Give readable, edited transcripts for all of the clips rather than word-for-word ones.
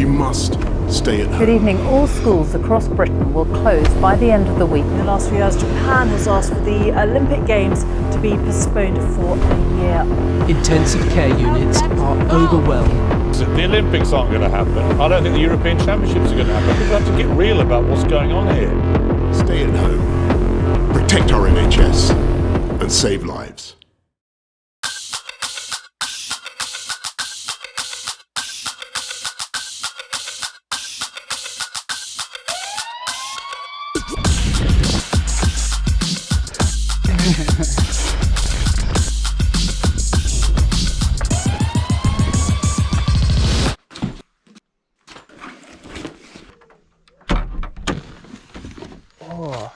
You must stay at home. Good evening. All schools across Britain will close by the end of the week. In the last few years, Japan has asked for the Olympic Games to be postponed for a year. Intensive care units are overwhelmed. The Olympics aren't going to happen. I don't think the European Championships are going to happen. People have to get real about what's going on here. Stay at home. Protect our NHS and save lives. Oh.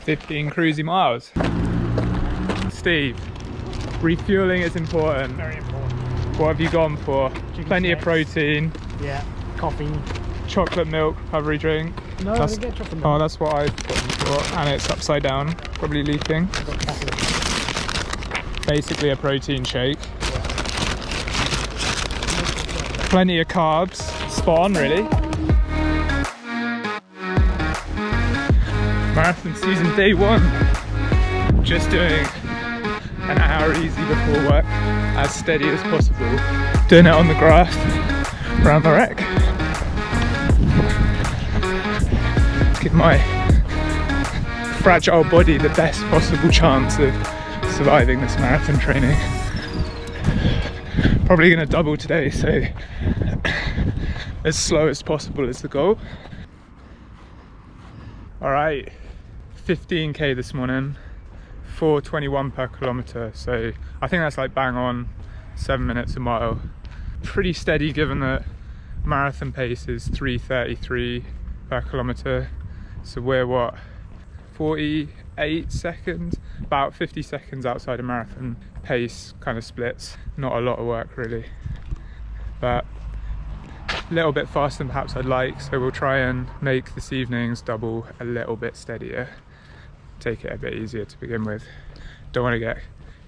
"15 cruisy miles. Steve, refueling is important. Very important. What have you gone for? Chicken Plenty of snacks. protein, Yeah, coffee. chocolate milk, recovery drink. No, I didn't get chocolate milk. Oh, that's what I've gone for, and it's upside down, probably leaking. I got caffeine. Basically a protein shake. Plenty of carbs, spot on really. Marathon season day 1. Just doing an hour easy before work, as steady as possible. Doing it on the grass around the wreck. Give my fragile body the best possible chance of surviving this marathon training. Probably gonna double today, so as slow as possible is the goal. Alright, 15k this morning, 4:21 per kilometre, so I think that's like bang on 7 minutes a mile. Pretty steady given that marathon pace is 3:33 per kilometre, so we're what, 48 seconds, about 50 seconds outside a marathon pace kind of splits. Not a lot of work really, but a little bit faster than perhaps I'd like, so we'll try and make this evening's double a little bit steadier, take it a bit easier to begin with. Don't want to get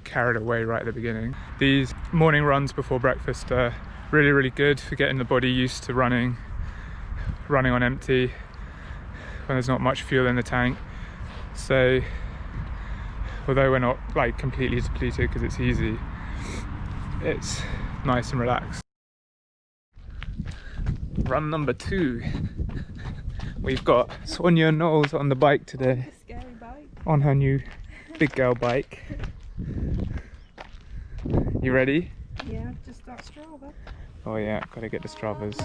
carried away right at the beginning. These morning runs before breakfast are really good for getting the body used to running on empty when there's not much fuel in the tank. So although we're not like completely depleted because it's easy, it's nice and relaxed. Run number 2. We've got Sonia Knowles on the bike today. Scary bike. On her new big girl bike. You ready? Yeah, just that Strava. Oh yeah, gotta get the Stravas.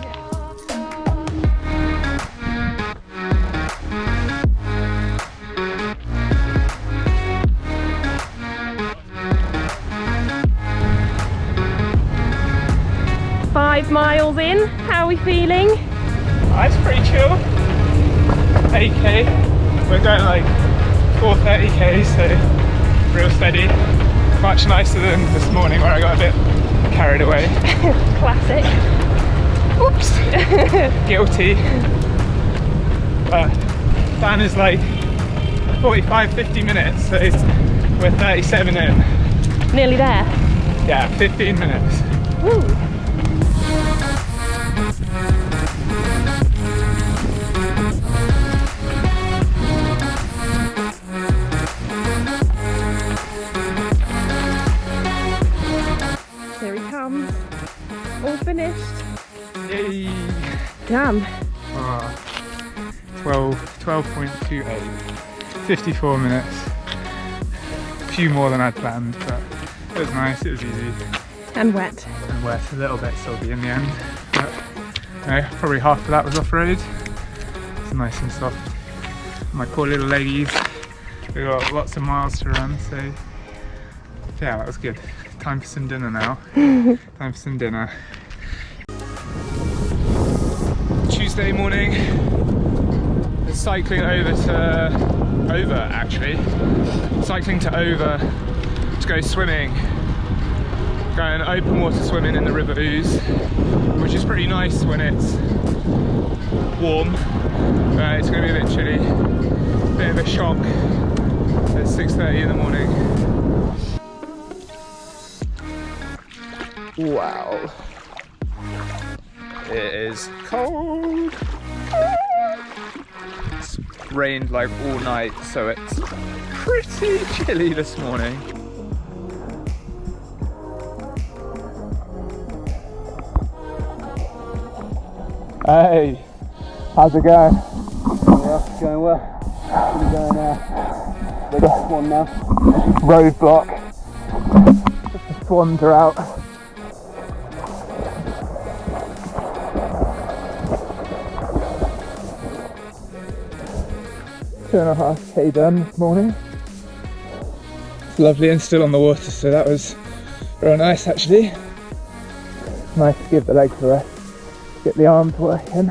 Five miles in, how are we feeling? That's pretty chill. 8k. We're going like 4:30k, so real steady. Much nicer than this morning where I got a bit carried away. Classic. Oops. Guilty. Plan is like 45-50 minutes, so we're 37 in. Nearly there. Yeah, 15 minutes. Woo. Here he comes. All finished. Yay. Damn. 12.28. 54 minutes. A few more than I'd planned, but it was nice, it was easy. And wet. and wet, a little bit soggy in the end. But, probably half of that was off-road. It's nice and soft. My poor little leggies. We've got lots of miles to run, so yeah, that was good. Time for some dinner now. Time for some dinner. Tuesday morning, cycling over to go swimming. Going open water swimming in the River Ouse, which is pretty nice when it's warm. It's going to be a bit chilly. Bit of a shock at 6:30 in the morning. Wow. It is cold. It's rained like all night, so it's pretty chilly this morning. Hey, how's it going? Yeah, going well. I'm going the next one now. Roadblock. The swans are out. Two and a half K done this morning. It's lovely and still on the water, so that was real nice actually. Nice to give the legs a rest. Get the arms working.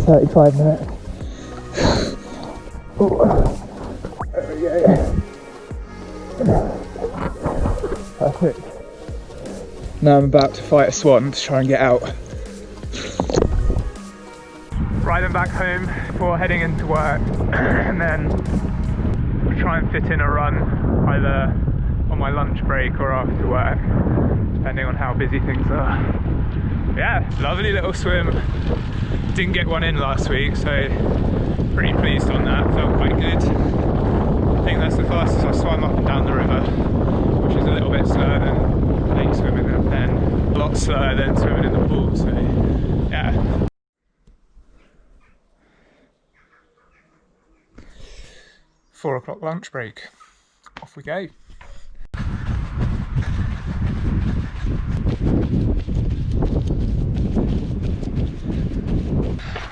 35 minutes. Ooh. There we go. Perfect. Now I'm about to fight a swan to try and get out. Riding back home before heading into work, and then try and fit in a run either on my lunch break or after work, depending on how busy things are. Yeah, lovely little swim. Didn't get one in last week, so pretty pleased on that. Felt quite good. I think that's the fastest I've swum up and down the river, which is a little bit slower than lake swimming, and then a lot slower than swimming in the pool. So yeah. 4 o'clock lunch break. Off we go.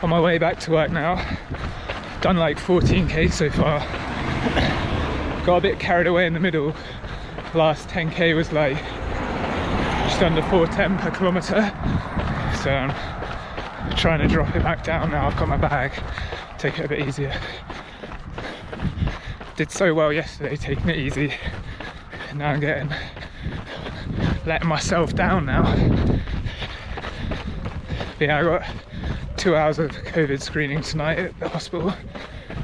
On my way back to work now. Done like 14k so far. Got a bit carried away in the middle. Last 10k was like just under 4:10 per kilometre. So I'm trying to drop it back down now. I've got my bag. Take it a bit easier. Did so well yesterday taking it easy. Now I'm letting myself down now. But yeah, I got 2 hours of COVID screening tonight at the hospital,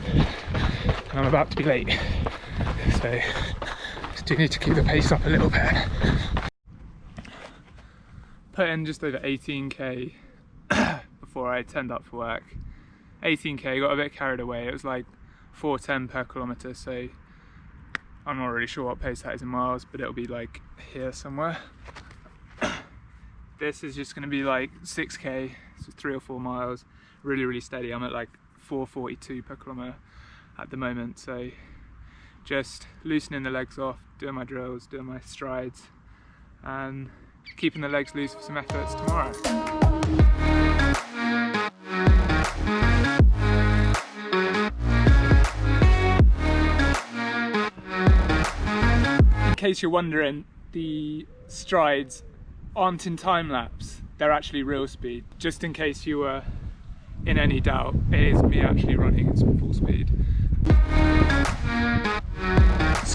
and I'm about to be late, so just do need to keep the pace up a little bit. Put in just over 18k before I turned up for work. 18k, got a bit carried away. It was like 4:10 per kilometre, so I'm not really sure what pace that is in miles, but it'll be like here somewhere. This is just going to be like 6k, so 3 or 4 miles, really steady. I'm at like 4:42 per kilometre at the moment, so just loosening the legs off, doing my drills, doing my strides, and keeping the legs loose for some efforts tomorrow. In case you're wondering, the strides aren't in time lapse, they're actually real speed. Just in case you were in any doubt, it is me actually running at full speed.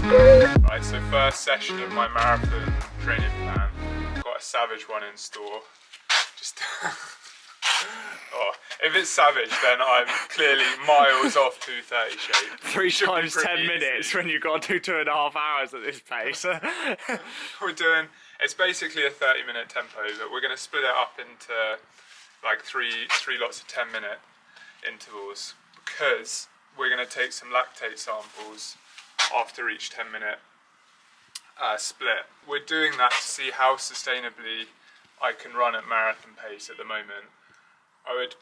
Right, so first session of my marathon training plan. Got a savage one in store. Just oh, if it's savage, then I'm clearly miles off 2:30 shape. 3 times 10 easy. minutes when you've got to do 2.5 hours at this pace. It's basically a 30-minute tempo, but we're going to split it up into like three lots of 10-minute intervals, because we're going to take some lactate samples after each 10-minute split. We're doing that to see how sustainably I can run at marathon pace at the moment. I'd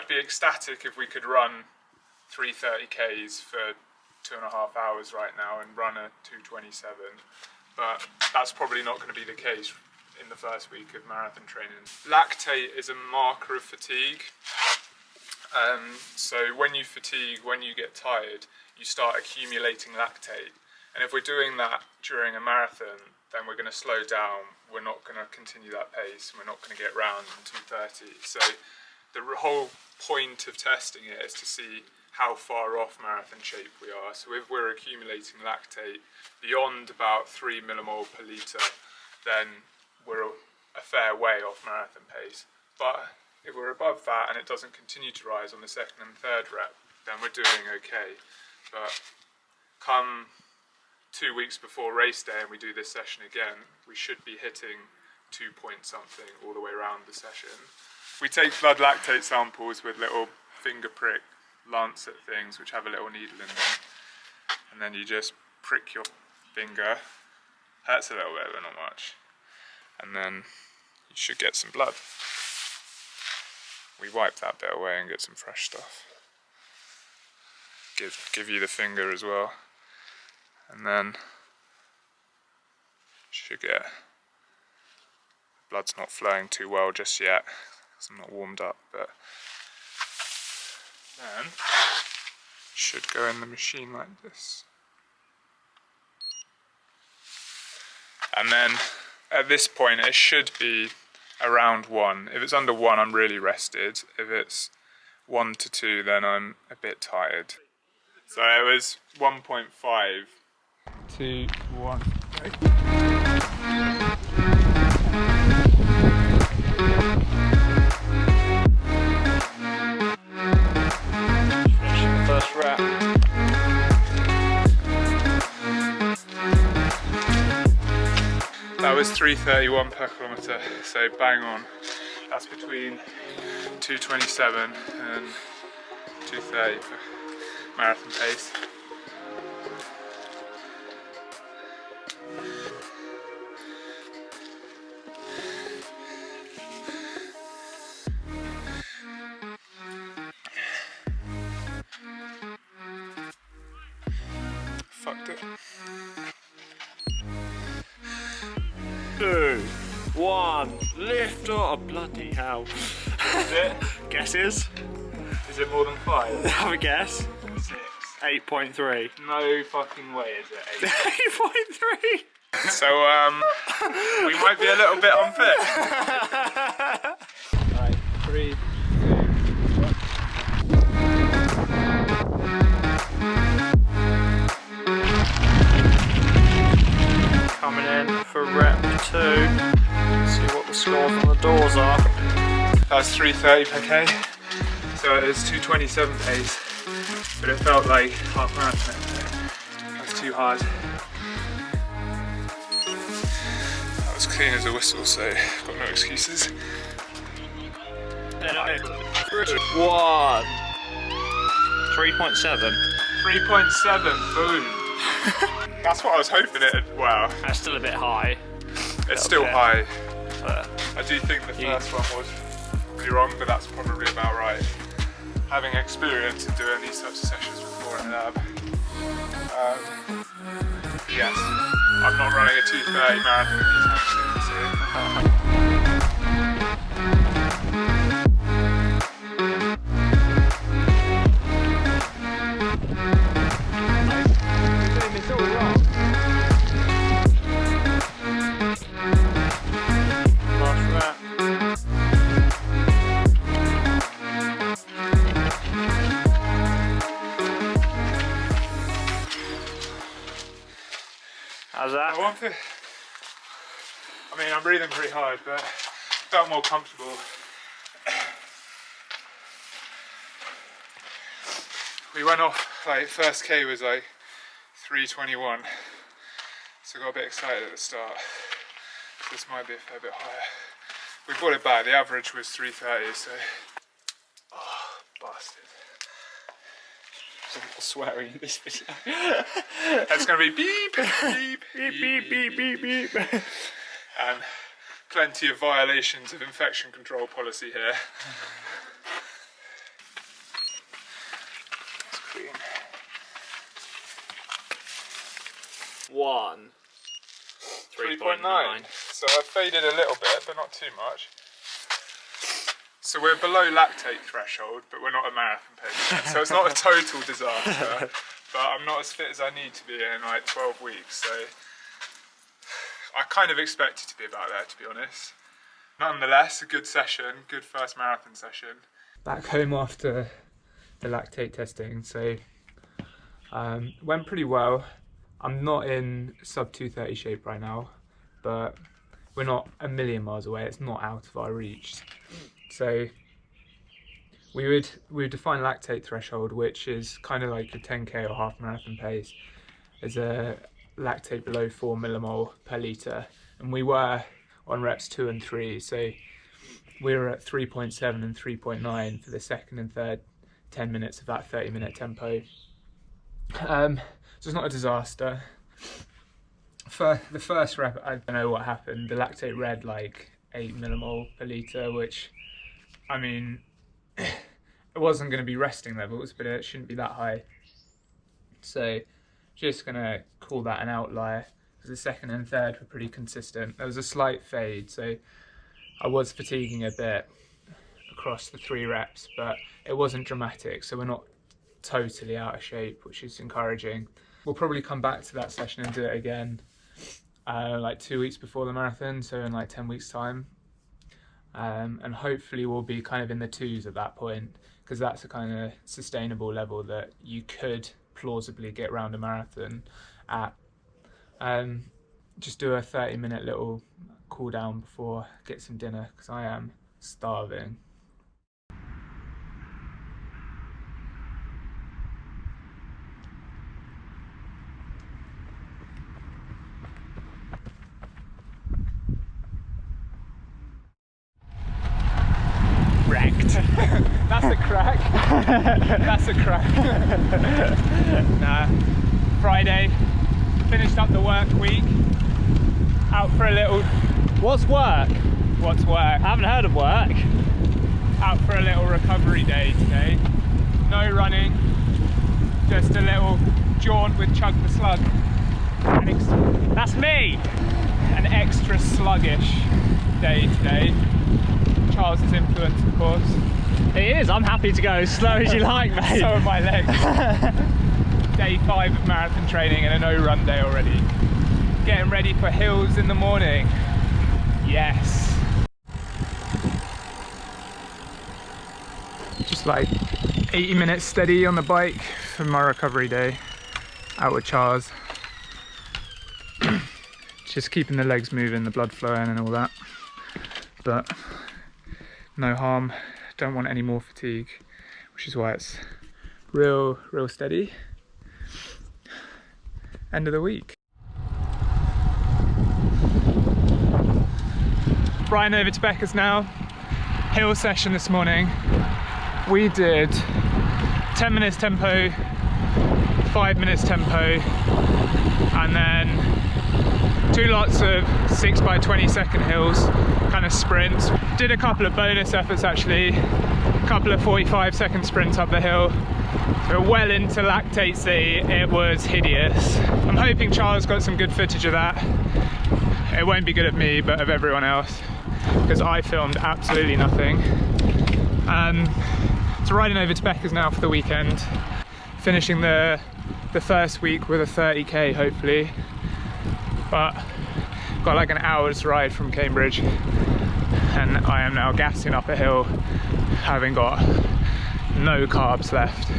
be ecstatic if we could run 3:30 Ks for 2.5 hours right now and run a 2:27. but that's probably not going to be the case in the first week of marathon training. Lactate is a marker of fatigue. So when you fatigue, when you get tired, you start accumulating lactate. And if we're doing that during a marathon, then we're going to slow down. We're not going to continue that pace. We're not going to get round in 2:30. So the whole point of testing it is to see how far off marathon shape we are. So if we're accumulating lactate beyond about 3 millimole per litre, then we're a fair way off marathon pace. But if we're above that and it doesn't continue to rise on the second and third rep, then we're doing okay. But come 2 weeks before race day and we do this session again, we should be hitting 2 point something all the way around the session. We take blood lactate samples with little finger prick lancet things which have a little needle in them, and then you just prick your finger. Hurts a little bit but not much, and then you should get some blood. We wipe that bit away and get some fresh stuff. Give you the finger as well, and then you should get, blood's not flowing too well just yet because I'm not warmed up, but then should go in the machine like this. And then at this point it should be around 1. If it's under 1, I'm really rested. If it's 1 to 2, then I'm a bit tired. So it was 1.5, 2, 1. First wrap. That was 3:31 per kilometre, so bang on. That's between 2:27 and 2:30 for marathon pace. Fucked it. 2, 1, lift up. Oh, bloody hell. Is it? Guesses? Is it more than 5? Have a guess. 6. 8.3. No fucking way is it 8. 8.3? So, we might be a little bit unfit. Right, 3, 2, 1. Coming in for rep 2. See what the scores on the doors are. That's 3:30 per K. So it is 2:27 pace, but it felt like half marathon. That was too hard. That was clean as a whistle, so got no excuses. 1. 3.7. 3.7, boom. That's what I was hoping it had, wow. That's still a bit high. It's still high. But I do think the first one was really wrong, but that's probably about right. Having experience in doing these types of sessions before in lab. Yes, I'm not running a 2:30 marathon anytime soon, so. how's that? I mean, I'm breathing pretty hard, but felt more comfortable. We went off, like, first K was like 3:21, so got a bit excited at the start. This might be a fair bit higher. We brought it back, the average was 3:30, so. Oh, bastard. Swearing in this video. It's gonna be beep, beep, Beep, beep, beep, beep, beep. and plenty of violations of infection control policy here. That's clean. 1, 3.9. So I faded a little bit, but not too much. So we're below lactate threshold, but we're not a marathon pace yet. So it's not a total disaster, but I'm not as fit as I need to be in like 12 weeks. So I kind of expected to be about there, to be honest. Nonetheless, a good session, good first marathon session. Back home after the lactate testing, so went pretty well. I'm not in sub 230 shape right now, but we're not a million miles away. It's not out of our reach. So we would define lactate threshold, which is kind of like a 10k or half marathon pace, as a lactate below 4 millimole per litre, and we were on reps 2 and 3, so we were at 3.7 and 3.9 for the second and third 10 minutes of that 30-minute tempo. So it's not a disaster. For the first rep, I don't know what happened. The lactate read like 8 millimole per litre, which, I mean, it wasn't going to be resting levels, but it shouldn't be that high. So just going to call that an outlier, because the second and third were pretty consistent. There was a slight fade, so I was fatiguing a bit across the 3 reps, but it wasn't dramatic, so we're not totally out of shape, which is encouraging. We'll probably come back to that session and do it again like 2 weeks before the marathon, so in like 10 weeks time, and hopefully we'll be kind of in the 2s at that point, because that's a kind of sustainable level that you could plausibly get around a marathon at. Just do a 30-minute little cool down before I get some dinner, because I am starving. That's a crack. That's a crack. Nah. Friday, finished up the work week. Out for a little. What's work? What's work? I haven't heard of work. Out for a little recovery day today. No running, just a little jaunt with Chug the Slug. That's me. An extra sluggish day today. Charles's influence, of course. It is. I'm happy to go as slow as you like, mate. So are my legs. Day 5 of marathon training and a no-run day already. Getting ready for hills in the morning. Yes. Just like 80 minutes steady on the bike for my recovery day. Out with Charles. Just keeping the legs moving, the blood flowing and all that. But no harm. Don't want any more fatigue, which is why it's real steady. End of the week. Riding over to Becca's now. Hill session this morning. We did 10 minutes tempo, 5 minutes tempo, and then 2 lots of 6 by 20 second hills, kind of sprints. Did a couple of bonus efforts actually, a couple of 45-second sprints up the hill. So well into lactate C, it was hideous. I'm hoping Charles got some good footage of that. It won't be good of me, but of everyone else, because I filmed absolutely nothing. So riding over to Becca's now for the weekend, finishing the first week with a 30k hopefully, but got like an hour's ride from Cambridge, and I am now gassing up a hill, having got no carbs left.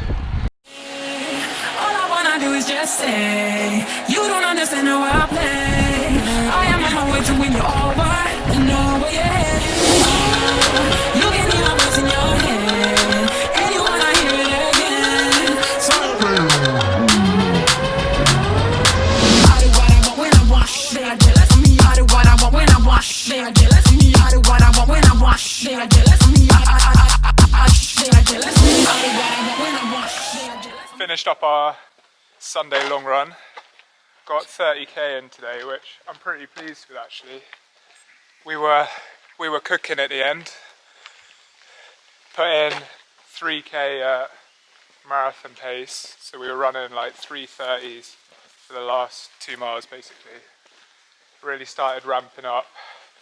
All I wanna do is just say, you don't understand how I play. I am on my way to win you over, you know where you're headed. You can hear my voice in your head, and you wanna hear it again. So I do what I want when I want. They are jealous of me. I do what I want when I want. They are jealous of me. I do what I want when I want. They are jealous of me. They are jealous of me. I do what I want when I want. They are jealous. Finished up our Sunday long run. Got 30k in today, which I'm pretty pleased with actually. We were cooking at the end. Put in 3k marathon pace, so we were running like 3:30s for the last 2 miles basically. really started ramping up,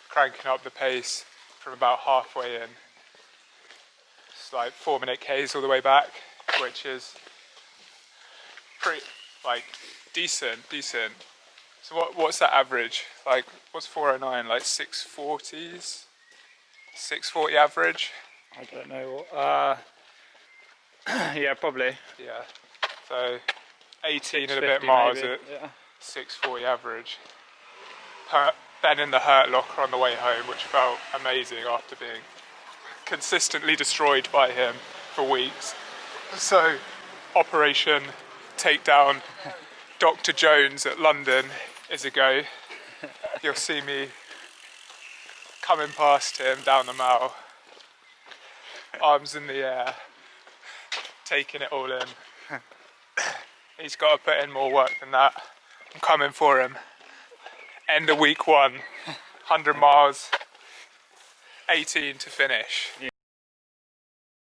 cranking up the pace from about halfway in. It's like 4-minute Ks all the way back, which is pretty, like, decent. So what's that average? Like, what's 409? Like 640s? 640 average? I don't know what. Yeah, probably. Yeah. So 18 and a 650 bit miles maybe, at yeah. 640 average. Then in the hurt locker on the way home, which felt amazing after being consistently destroyed by him for weeks. So Operation Takedown Dr. Jones at London is a go. You'll see me coming past him down the mall, arms in the air, taking it all in. He's got to put in more work than that. I'm coming for him. End of week 1, 100 miles, 18 to finish.